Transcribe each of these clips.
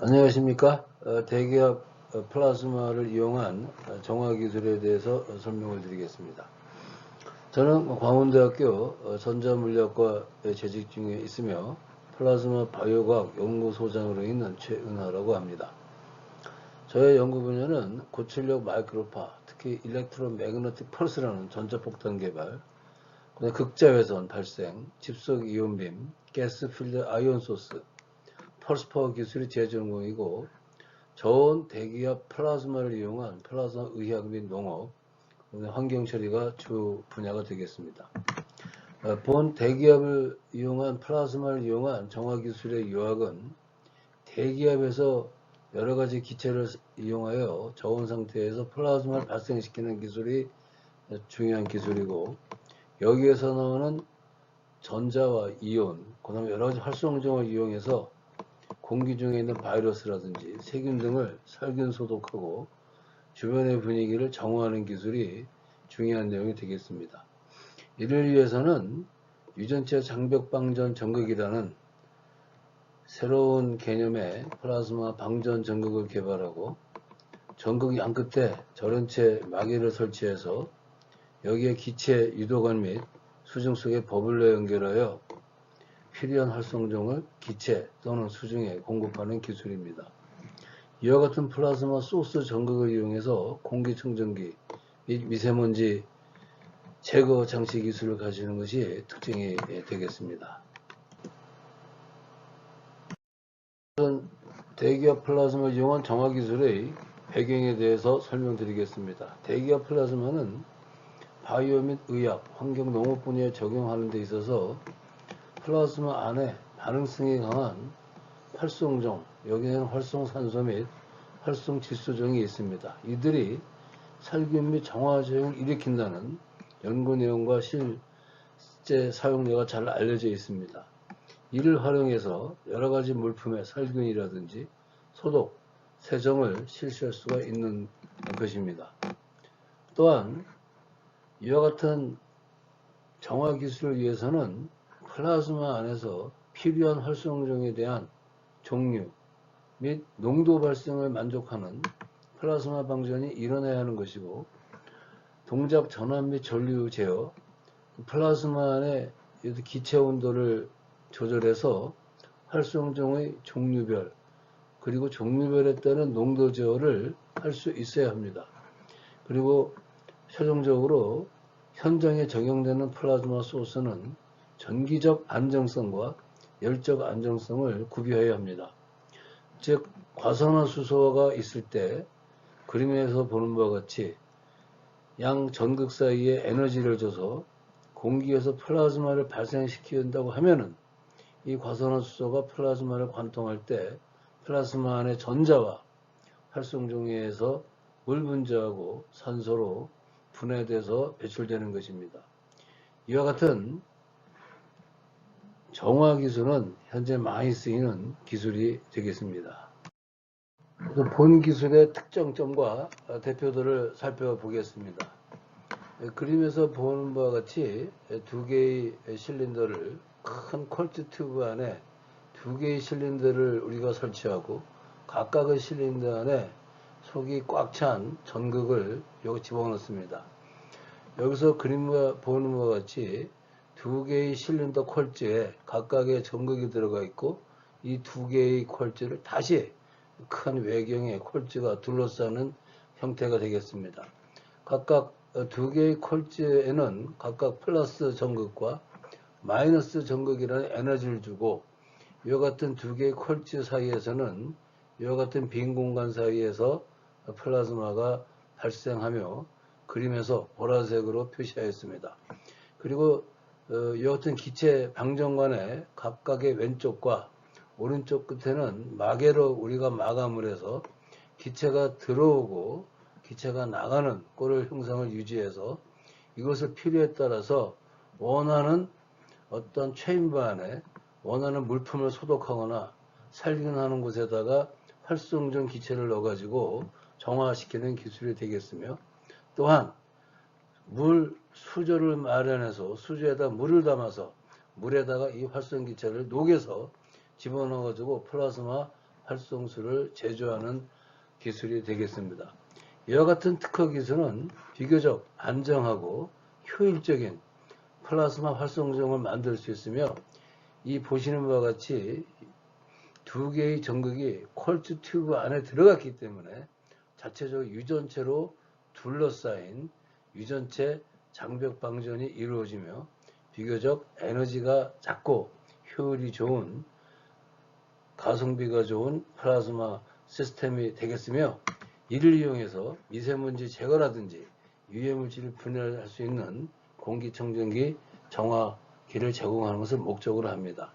안녕하십니까. 대기업 플라즈마를 이용한 정화 기술에 대해서 설명을 드리겠습니다. 저는 광운대학교 전자물리학과에 재직 중에 있으며 플라즈마 바이오과학 연구소장으로 있는 최은하라고 합니다. 저의 연구 분야는 고출력 마이크로파, 특히 일렉트로 매그너틱 펄스라는 전자폭탄 개발, 극자회선 발생, 집속 이온빔, 가스 필드 아이온 소스, 펄스 파워 기술이 제 전공이고, 저온 대기압 플라즈마를 이용한 플라즈마 의학 및 농업, 환경 처리가 주 분야가 되겠습니다. 본 대기압을 이용한 플라즈마를 이용한 정화 기술의 유학은 대기압에서 여러 가지 기체를 이용하여 저온 상태에서 플라즈마를 발생시키는 기술이 중요한 기술이고, 여기에서 나오는 전자와 이온, 그 다음에 여러 가지 활성정을 이용해서 공기 중에 있는 바이러스라든지 세균 등을 살균 소독하고 주변의 분위기를 정화하는 기술이 중요한 내용이 되겠습니다. 이를 위해서는 유전체 장벽 방전 전극이라는 새로운 개념의 플라즈마 방전 전극을 개발하고, 전극 양 끝에 전원체 마개를 설치해서 여기에 기체 유도관 및 수중 속에 버블로 연결하여 필요한 활성종을 기체 또는 수중에 공급하는 기술입니다. 이와 같은 플라즈마 소스 전극을 이용해서 공기청정기 및 미세먼지 제거 장치 기술을 가지는 것이 특징이 되겠습니다. 대기압 플라즈마를 이용한 정화 기술의 배경에 대해서 설명드리겠습니다. 대기압 플라즈마는 바이오 및 의학, 환경, 농업 분야에 적용하는 데 있어서 플라즈마 안에 반응성이 강한 활성종, 여기에는 활성산소 및 활성질소종이 있습니다. 이들이 살균 및 정화작용을 일으킨다는 연구 내용과 실제 사용료가 잘 알려져 있습니다. 이를 활용해서 여러 가지 물품의 살균이라든지 소독, 세정을 실시할 수가 있는 것입니다. 또한 이와 같은 정화 기술을 위해서는 플라즈마 안에서 필요한 활성종에 대한 종류 및 농도 발생을 만족하는 플라즈마 방전이 일어나야 하는 것이고, 동작 전환 및 전류 제어, 플라즈마 안에 기체 온도를 조절해서 활성종의 종류별, 그리고 종류별에 따른 농도 제어를 할 수 있어야 합니다. 그리고 최종적으로 현장에 적용되는 플라즈마 소스는 전기적 안정성과 열적 안정성을 구비해야 합니다. 즉, 과산화수소가 있을 때 그림에서 보는 바와 같이 양 전극 사이에 에너지를 줘서 공기에서 플라즈마를 발생시킨다고 하면은, 이 과산화수소가 플라즈마를 관통할 때 플라즈마 안의 전자와 활성종에서 물 분자하고 산소로 분해돼서 배출되는 것입니다. 이와 같은 정화 기술은 현재 많이 쓰이는 기술이 되겠습니다. 본 기술의 특정점과 대표들을 살펴보겠습니다. 그림에서 보는 바와 같이 두 개의 실린더를, 큰 콜트 튜브 안에 두 개의 실린더를 우리가 설치하고, 각각의 실린더 안에 속이 꽉 찬 전극을 여기 집어넣습니다. 여기서 그림과 보는 바와 같이 두 개의 실린더 콜즈에 각각의 전극이 들어가 있고, 이 두 개의 콜즈를 다시 큰 외경의 콜즈가 둘러싸는 형태가 되겠습니다. 각각 두 개의 콜즈에는 각각 플러스 전극과 마이너스 전극이라는 에너지를 주고, 이와 같은 두 개의 콜즈 사이에서는 이와 같은 빈 공간 사이에서 플라즈마가 발생하며 그림에서 보라색으로 표시하였습니다. 그리고 이와 같은 기체 방전관의 각각의 왼쪽과 오른쪽 끝에는 마개로 우리가 마감을 해서 기체가 들어오고 기체가 나가는 꼴의 형상을 유지해서 이것을 필요에 따라서 원하는 어떤 체인버 안에 원하는 물품을 소독하거나 살균하는 곳에다가 활성종 기체를 넣어가지고 정화시키는 기술이 되겠으며, 또한 물 수조를 마련해서 수조에다 물을 담아서 물에다가 이 활성기체를 녹여서 집어넣어가지고 플라즈마 활성수를 제조하는 기술이 되겠습니다. 이와 같은 특허 기술은 비교적 안정하고 효율적인 플라스마 활성종을 만들 수 있으며, 이 보시는 바와 같이 두 개의 전극이 콜츠 튜브 안에 들어갔기 때문에 자체적으로 유전체로 둘러싸인 유전체 장벽 방전이 이루어지며 비교적 에너지가 작고 효율이 좋은, 가성비가 좋은 플라즈마 시스템이 되겠으며, 이를 이용해서 미세먼지 제거라든지 유해물질을 분해할 수 있는 공기청정기 정화기를 제공하는 것을 목적으로 합니다.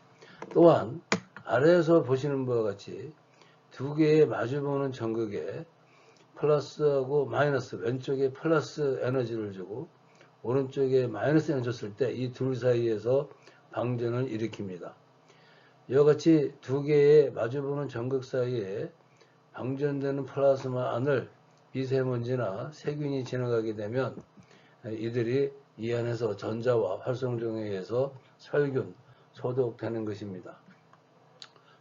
또한 아래에서 보시는 바와 같이 두 개의 마주보는 전극에 플러스하고 마이너스, 왼쪽에 플러스 에너지를 주고 오른쪽에 마이너스 에너지를 줬을 때 이 둘 사이에서 방전을 일으킵니다. 이와 같이 두 개의 마주보는 전극 사이에 방전되는 플라스마 안을 미세먼지나 세균이 지나가게 되면 이들이 이 안에서 전자와 활성종에 의해서 살균, 소독되는 것입니다.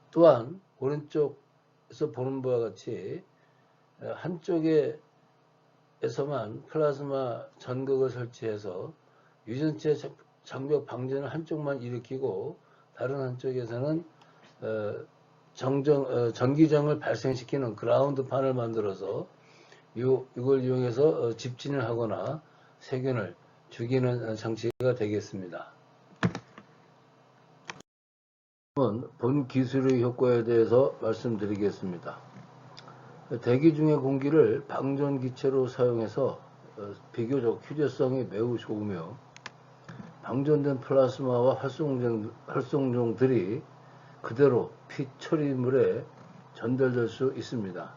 또한 오른쪽에서 보는 바와 같이 한쪽에서만 플라즈마 전극을 설치해서 유전체 장벽 방전을 한쪽만 일으키고 다른 한쪽에서는 전기장을 발생시키는 그라운드판을 만들어서 이걸 이용해서 집진을 하거나 세균을 죽이는 장치가 되겠습니다. 본 기술의 효과에 대해서 말씀드리겠습니다. 대기 중의 공기를 방전기체로 사용해서 비교적 휴대성이 매우 좋으며 방전된 플라스마와 활성종들이 그대로 피 처리물에 전달될 수 있습니다.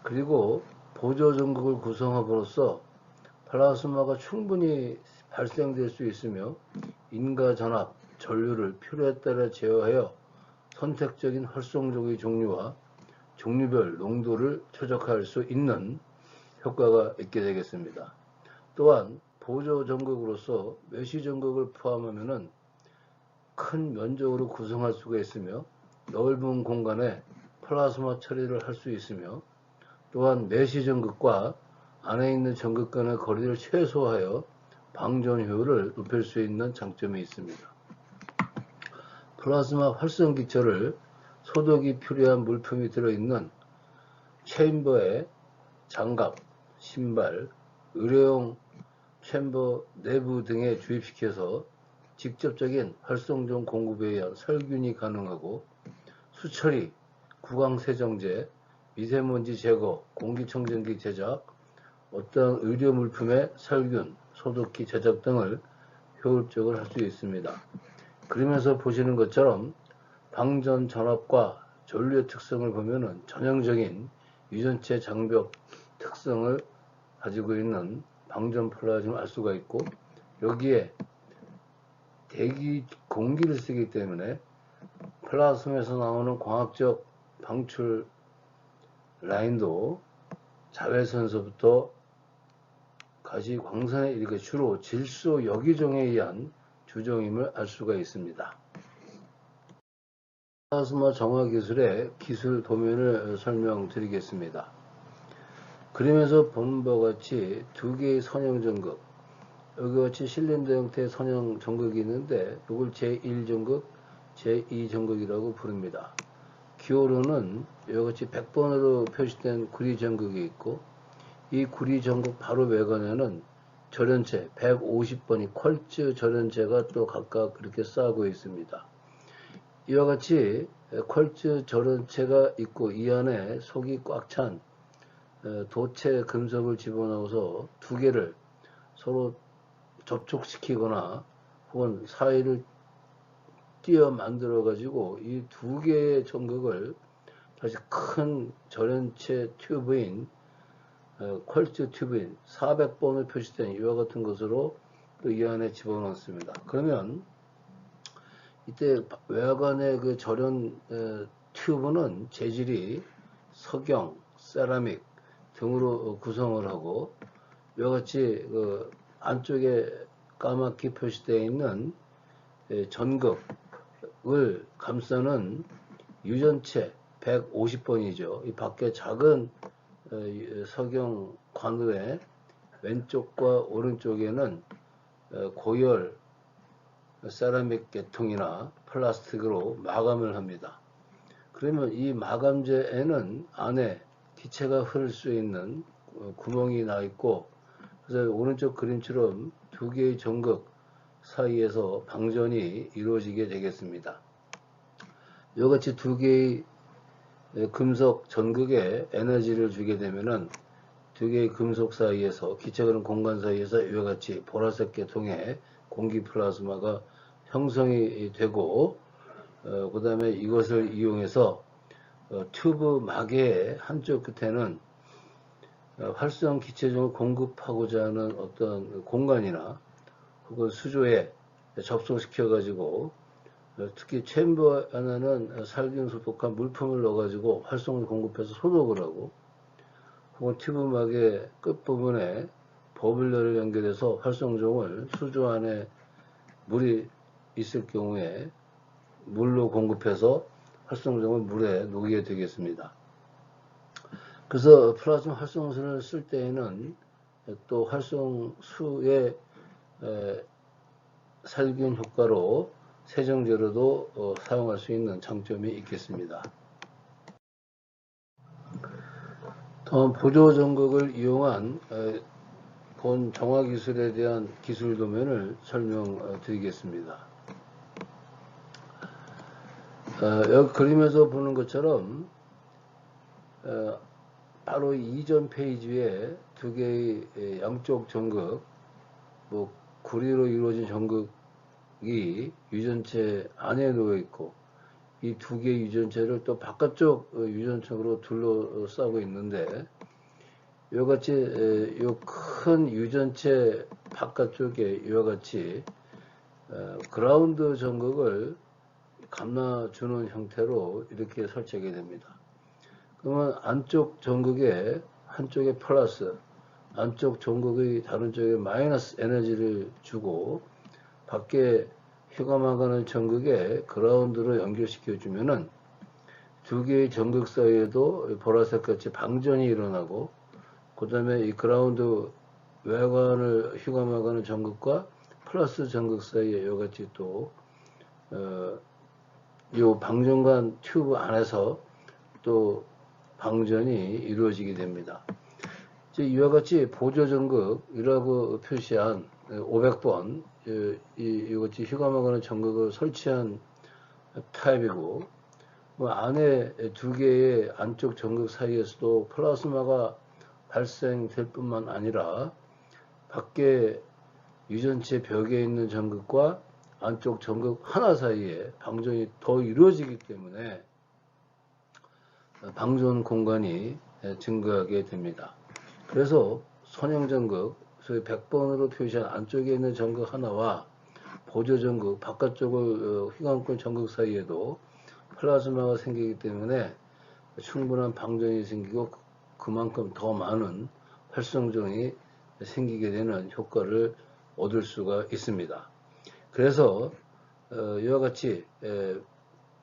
그리고 보조 전극을 구성함으로써 플라스마가 충분히 발생될 수 있으며 인과 전압, 전류를 필요에 따라 제어하여 선택적인 활성종의 종류와 종류별 농도를 최적화할 수 있는 효과가 있게 되겠습니다. 또한 보조 전극으로서 메쉬 전극을 포함하면 큰 면적으로 구성할 수가 있으며 넓은 공간에 플라스마 처리를 할 수 있으며, 또한 메쉬 전극과 안에 있는 전극 간의 거리를 최소화하여 방전 효율을 높일 수 있는 장점이 있습니다. 플라스마 활성기체를 소독이 필요한 물품이 들어있는 챔버에 장갑, 신발, 의료용 챔버 내부 등에 주입시켜서 직접적인 활성종 공급에 의한 살균이 가능하고 수처리, 구강세정제, 미세먼지 제거, 공기청정기 제작, 어떠한 의료 물품의 살균, 소독기 제작 등을 효율적으로 할 수 있습니다. 그러면서 보시는 것처럼 방전 전압과 전류의 특성을 보면은 전형적인 유전체 장벽 특성을 가지고 있는 방전 플라즈마를 알 수가 있고, 여기에 대기 공기를 쓰기 때문에 플라스마에서 나오는 광학적 방출 라인도 자외선서부터 가시 광선에 이렇게 주로 질소 역이종에 의한 주종임을 알 수가 있습니다. 플라스마 정화 기술의 기술 도면을 설명드리겠습니다. 그림에서 보는 바와 같이 두 개의 선형 전극, 여기 같이 실린더 형태의 선형 전극이 있는데 이걸 제1 전극, 제2 전극이라고 부릅니다. 기호로는 여기 같이 100번으로 표시된 구리 전극이 있고, 이 구리 전극 바로 외관에는 절연체 150번이 퀄츠 절연체가 또 각각 그렇게 쌓고 있습니다. 이와 같이 퀄츠 절연체가 있고 이 안에 속이 꽉 찬 도체 금속을 집어넣어서 두 개를 서로 접촉시키거나 혹은 사이를 띄어 만들어 가지고 이 두 개의 전극을 다시 큰 절연체 튜브인 퀄츠 튜브인 400번을 표시된 이와 같은 것으로 또 이 안에 집어넣습니다. 그러면 이때 외관의 그 절연 튜브는 재질이 석영, 세라믹 등으로 구성을 하고, 이와 같이 그 안쪽에 까맣게 표시되어 있는 전극을 감싸는 유전체 150번이죠. 이 밖에 작은 석영 관우의 왼쪽과 오른쪽에는 고열 세라믹 계통이나 플라스틱으로 마감을 합니다. 그러면 이 마감재에는 안에 기체가 흐를 수 있는 구멍이 나 있고, 그래서 오른쪽 그림처럼 두 개의 전극 사이에서 방전이 이루어지게 되겠습니다. 이같이 두 개의 금속 전극에 에너지를 주게 되면은 두 개의 금속 사이에서, 기체가 흐르는 공간 사이에서 이와 같이 보라색 계통의 공기 플라즈마가 형성이 되고, 그 다음에 이것을 이용해서 튜브 마개의 한쪽 끝에는 활성 기체종을 공급하고자 하는 어떤 공간이나 혹은 수조에 접속시켜 가지고, 특히 챔버 안에는 살균 소독한 물품을 넣어 가지고 활성을 공급해서 소독을 하고, 혹은 튜브 막의 끝부분에 버블러를 연결해서 활성종을 수조 안에 물이 있을 경우에 물로 공급해서 활성종을 물에 녹이게 되겠습니다. 그래서 플라즈마 활성수를 쓸 때에는 또 활성수의 살균 효과로 세정제로도 사용할 수 있는 장점이 있겠습니다. 다음 보조전극을 이용한 본 정화기술에 대한 기술 도면을 설명드리겠습니다. 여기 그림에서 보는 것처럼 바로 이전 페이지에 두 개의 양쪽 전극, 구리로 이루어진 전극이 유전체 안에 놓여 있고, 이 두 개의 유전체를 또 바깥쪽 유전체로 둘러싸고 있는데, 이와 같이 이 큰 유전체 바깥쪽에 이와 같이 그라운드 전극을 감아주는 형태로 이렇게 설치하게 됩니다. 그러면 안쪽 전극에 한쪽에 플러스, 안쪽 전극의 다른 쪽에 마이너스 에너지를 주고, 밖에 휴감하가는 전극에 그라운드로 연결시켜 주면은 두 개의 전극 사이에도 보라색 같이 방전이 일어나고, 그 다음에 이 그라운드 외관을 휴감하가는 전극과 플러스 전극 사이에 이와 같이 또 이 방전관 튜브 안에서 또 방전이 이루어지게 됩니다. 이와 같이 보조전극이라고 표시한 500번 이같이 휴감하가는 전극을 설치한 타입이고, 안에 두 개의 안쪽 전극 사이에서도 플라즈마가 발생될 뿐만 아니라 밖에 유전체 벽에 있는 전극과 안쪽 전극 하나 사이에 방전이 더 이루어지기 때문에 방전 공간이 증가하게 됩니다. 그래서 선형전극, 소위 100번으로 표시한 안쪽에 있는 전극 하나와 보조전극, 바깥쪽을 휘감고 전극 사이에도 플라즈마가 생기기 때문에 충분한 방전이 생기고, 그만큼 더 많은 활성종이 생기게 되는 효과를 얻을 수가 있습니다. 그래서 이와 같이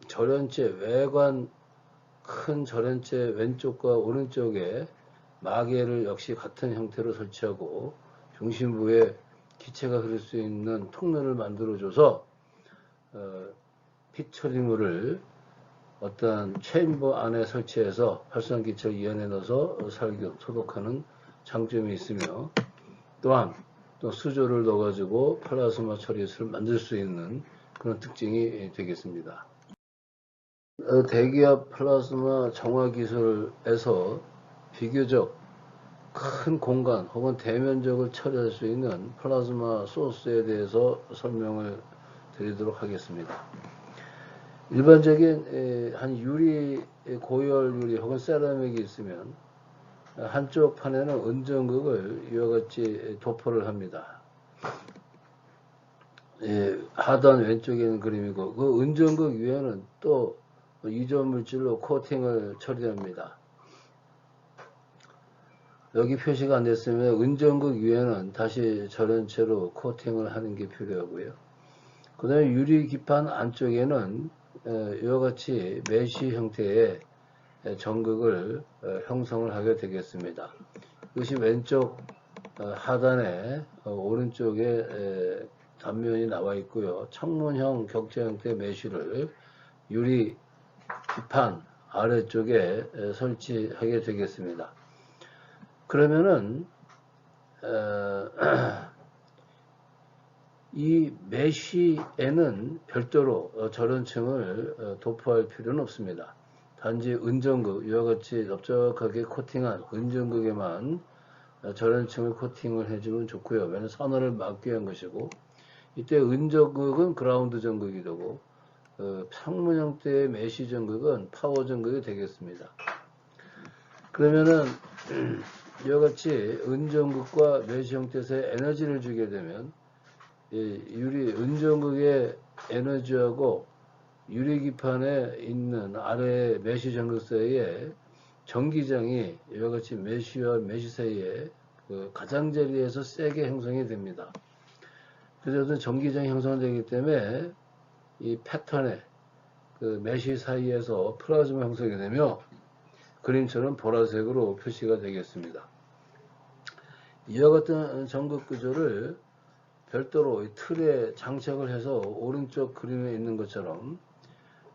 절연체 외관, 큰 절연체 왼쪽과 오른쪽에 마개를 역시 같은 형태로 설치하고, 중심부에 기체가 흐를 수 있는 통로를 만들어줘서 피 처리물을 어떠한 챔버 안에 설치해서 활성기체를 이 안에 넣어서 살균, 소독하는 장점이 있으며, 또한 또 수조를 넣어가지고 플라즈마 처리를 만들 수 있는 그런 특징이 되겠습니다. 대기압 플라즈마 정화 기술에서 비교적 큰 공간 혹은 대면적을 처리할 수 있는 플라즈마 소스에 대해서 설명을 드리도록 하겠습니다. 일반적인 한 유리, 고열 유리 혹은 세라믹이 있으면 한쪽 판에는 은전극을 이와 같이 도포를 합니다. 하단 왼쪽에 있는 그림이고, 그 은전극 위에는 또 이전 물질로 코팅을 처리합니다. 여기 표시가 안 됐으면 은전극 위에는 다시 절연체로 코팅을 하는 게 필요하고요. 그 다음에 유리 기판 안쪽에는 이와 같이 메쉬 형태의 전극을 형성을 하게 되겠습니다. 이것이 왼쪽 하단에 오른쪽에 단면이 나와 있고요. 창문형 격자 형태 메쉬를 유리 판 아래쪽에 설치하게 되겠습니다. 그러면은 이 메쉬에는 별도로 저런 층을 도포할 필요는 없습니다. 단지 은전극, 이와 같이 넓적하게 코팅한 은전극에만 저런 층을 코팅을 해주면 좋고요. 왜냐하면 선언을 막기 위한 것이고, 이때 은전극은 그라운드 전극이 되고, 창문 형태의 메쉬 전극은 파워 전극이 되겠습니다. 그러면은 이와 같이 은전극과 메쉬 형태에서의 에너지를 주게 되면 유리 은전극의 에너지하고 유리기판에 있는 아래 메쉬 전극 사이에 전기장이 이와 같이 메쉬와 메쉬 사이에 그 가장자리에서 세게 형성이 됩니다. 그래서 전기장이 형성되기 때문에 이 패턴에 그 메쉬 사이에서 플라즈마 형성이 되며 그림처럼 보라색으로 표시가 되겠습니다. 이와 같은 전극 구조를 별도로 틀에 장착을 해서 오른쪽 그림에 있는 것처럼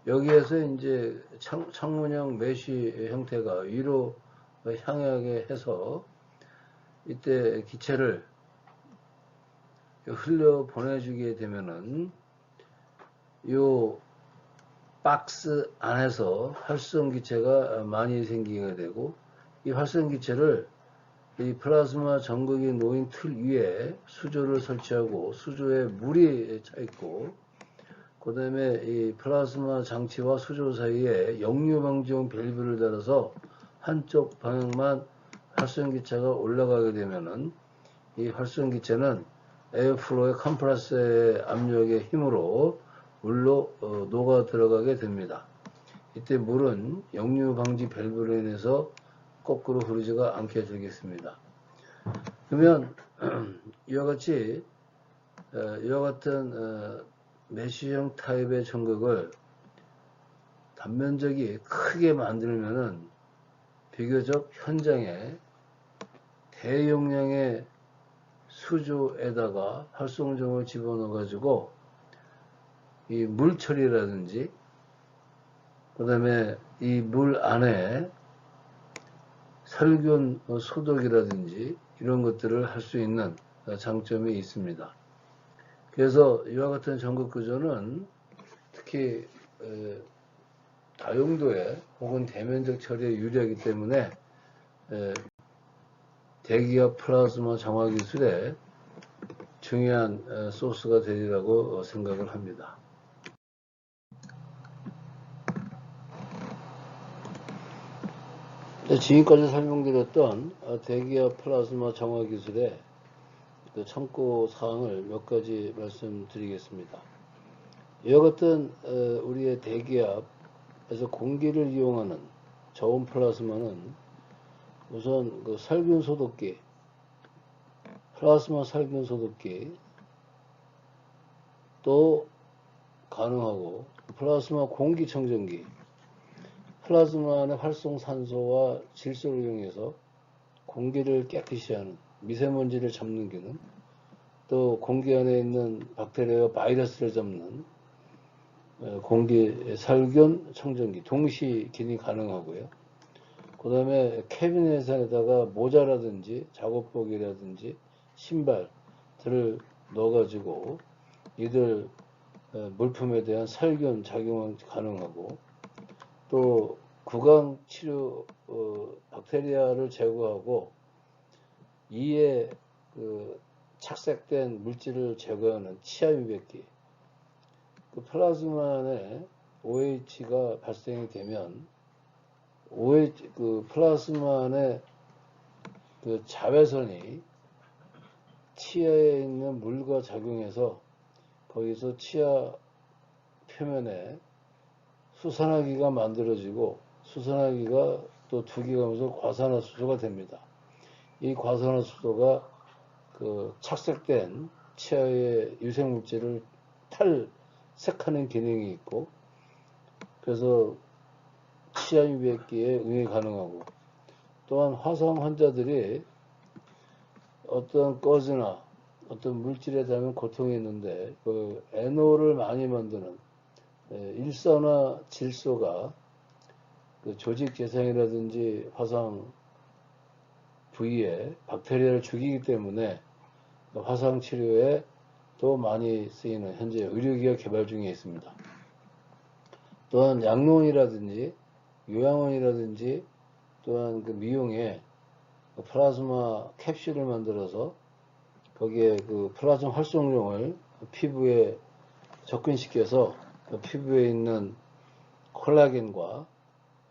여기에서 이제 창문형 메쉬 형태가 위로 향하게 해서 이때 기체를 흘려 보내주게 되면은 요 박스 안에서 활성 기체가 많이 생기게 되고 이 활성 기체를 이 플라즈마 전극이 놓인 틀 위에 수조를 설치하고 수조에 물이 차 있고 그 다음에 이 플라즈마 장치와 수조 사이에 역류 방지용 밸브를 달아서 한쪽 방향만 활성기체가 올라가게 되면은 이 활성기체는 에어플로우의 컴프레서의 압력의 힘으로 물로 녹아 들어가게 됩니다. 이때 물은 역류 방지 밸브로 인해서 거꾸로 흐르지가 않게 되겠습니다. 그러면 이와 같이 이와 같은 메쉬형 타입의 전극을 단면적이 크게 만들면은 비교적 현장에 대용량의 수조에다가 활성종을 집어넣어 가지고 이 물 처리라든지 그 다음에 이 물 안에 살균 소독이라든지 이런 것들을 할 수 있는 장점이 있습니다. 그래서 이와 같은 전극 구조는 특히 다용도에 혹은 대면적 처리에 유리하기 때문에 대기압 플라즈마 정화 기술에 중요한 소스가 되리라고 생각을 합니다. 지금까지 설명드렸던 대기압 플라즈마 정화 기술의 그 참고 사항을 몇 가지 말씀드리겠습니다. 이와 같은 우리의 대기압에서 공기를 이용하는 저온 플라즈마는 우선 그 살균 소독기, 플라즈마 살균 소독기 또 가능하고 플라즈마 공기청정기, 플라즈마 안의 활성산소와 질소를 이용해서 공기를 깨끗이 하는 미세먼지를 잡는 기능, 또 공기 안에 있는 박테리아와 바이러스를 잡는 공기 살균 청정기 동시 기능이 가능하고요. 그 다음에 캐비넷 안에다가 모자라든지 작업복이라든지 신발들을 넣어가지고 이들 물품에 대한 살균 작용은 가능하고 또 구강 치료 박테리아를 제거하고 이에 그 착색된 물질을 제거하는 치아 유백기, 그 플라즈마 안에 OH가 발생이 되면 그 플라즈마 안에 그 자외선이 치아에 있는 물과 작용해서 거기서 치아 표면에 수산화기가 만들어지고 수산화기가 또 두 개가 면서 과산화수소가 됩니다. 이 과산화수소가 그 착색된 치아의 치아 미백기에 응애 가능하고, 또한 화상 환자들이 어떤 거즈나 어떤 물질에 닿으면 고통이 있는데 그 NO를 많이 만드는 일산화 질소가 그 조직 재생이라든지 화상 부위에 박테리아를 죽이기 때문에 화상 치료에 또 많이 쓰이는 현재 의료기가 개발 중에 있습니다. 또한 양로원이라든지 요양원이라든지 또한 그 미용에 플라즈마 캡슐을 만들어서 거기에 그 플라즈마 활성용을 피부에 접근시켜서 피부에 있는 콜라겐과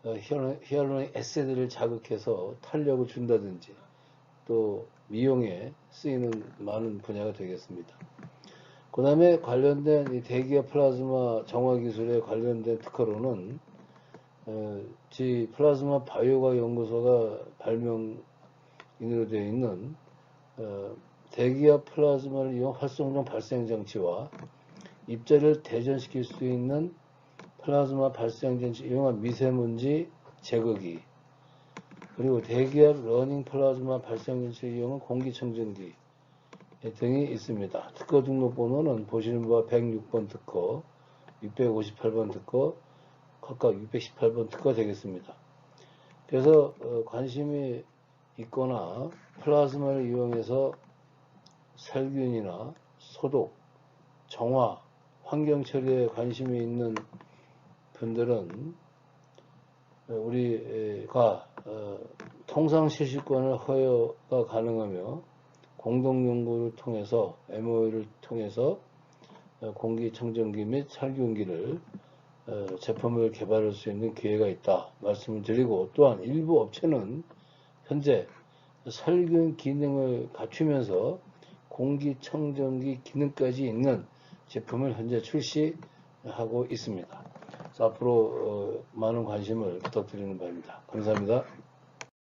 히알루로닉 애시드를 자극해서 탄력을 준다든지 또 미용에 쓰이는 많은 분야가 되겠습니다. 그 다음에 관련된 이 대기업 플라즈마 정화 기술에 관련된 특허로는 플라즈마 바이오과 연구소가 발명인으로 되어 있는 대기압 플라즈마를 이용 활성종 발생 장치와 입자를 대전시킬 수 있는 플라즈마 발생 장치 이용한 미세먼지 제거기, 그리고 대기압 러닝 플라즈마 발생 장치를 이용한 공기청정기 등이 있습니다. 특허 등록 번호는 보시는 바와 106번 특허, 658번 특허, 각각 618번 특허 되겠습니다. 그래서 관심이 있거나 플라즈마를 이용해서 살균이나 소독, 정화, 환경 처리에 관심이 있는 분들은 우리가 통상 실시권을 허여가 가능하며 공동연구를 통해서 MOU를 통해서 공기청정기 및 살균기를 제품을 개발할 수 있는 기회가 있다 말씀을 드리고, 또한 일부 업체는 현재 살균 기능을 갖추면서 공기청정기 기능까지 있는 제품을 현재 출시하고 있습니다. 그래서 앞으로 많은 관심을 부탁드리는 바입니다. 감사합니다.